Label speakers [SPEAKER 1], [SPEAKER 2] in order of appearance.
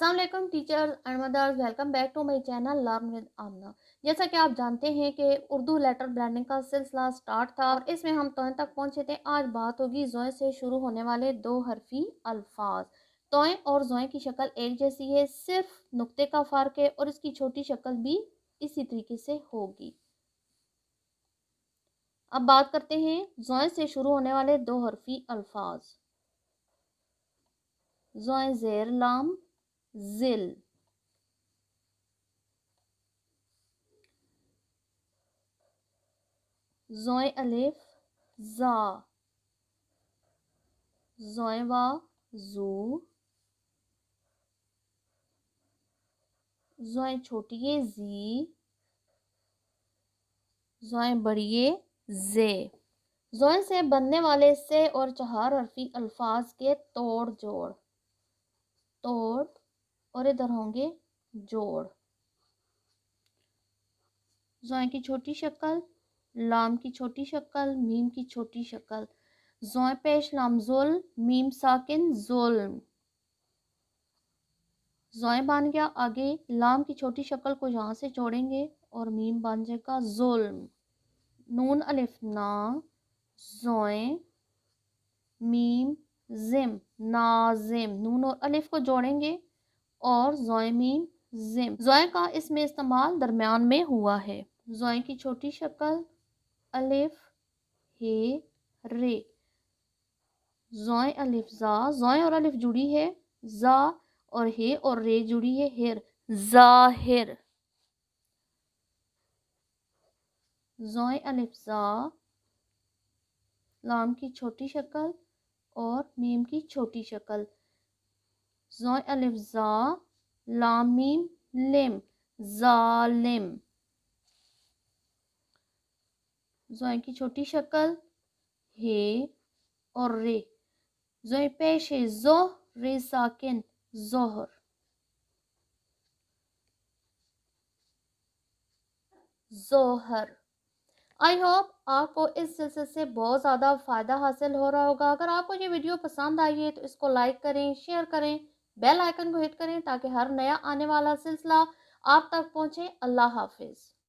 [SPEAKER 1] अस्सलाम वालेकुम teachers and mothers, welcome back to my channel learn with Amna. जैसा कि आप जानते हैं कि उर्दू लेटर ब्लेंडिंग का सिलसिला स्टार्ट था और इसमें हम तोय तक पहुंचे थे। आज बात होगी जोए से शुरू होने वाले दो हरफी अल्फाज। तोय और जोए की शक्ल एक जैसी है, सिर्फ नुक्ते का फ़र्क है और इसकी छोटी शक्ल भी इसी तरीके से होगी। अब बात करते हैं जोए से शुरू होने वाले दो हरफी अल्फाज। जोए ज़ेर लाम जिल, जोए अलिफ जा, जोए वा जू, जोए छोटी जी, जोए बड़ी जे। जोए से बनने वाले से और चार हरफी अल्फाज के तोड़ जोड़, तोड़ और इधर होंगे जोड़। जोए की छोटी शक्ल, लाम की छोटी शक्ल, मीम की छोटी शक्ल। जोए पेश लाम जुल, मीम साकिन जुल्म। जोए बन गया आगे, लाम की छोटी शक्ल को यहाँ से जोड़ेंगे और मीम बन जाएगा जुल्म। नून अलिफ ना, जोए मीम जिम नाजिम। नून और अलिफ को जोड़ेंगे और जोए मीम जिम। जोए का इसमें इस्तेमाल दरमियान में हुआ है। जोए की छोटी शक्ल अलिफ हे रे। जोए अलिफ जा, जोए और अलिफ जुड़ी है, जा और हे और रे जुड़ी है, हिर जाहिर। जोए अलिफ जा, लाम की छोटी शक्ल और मीम की छोटी शक्ल। जोए अलिफ जा, लाम मीम लिम जालिम। जोए की छोटी शक्ल हे और रे। जोए पेश है जो, रे साकिन जोहर जोहर। आई होप आपको इस सिलसिले से बहुत ज़्यादा फ़ायदा हासिल हो रहा होगा। अगर आपको ये वीडियो पसंद आई है तो इसको लाइक करें, शेयर करें, बेल आइकन को हिट करें ताकि हर नया आने वाला सिलसिला आप तक पहुँचे। अल्लाह हाफिज़।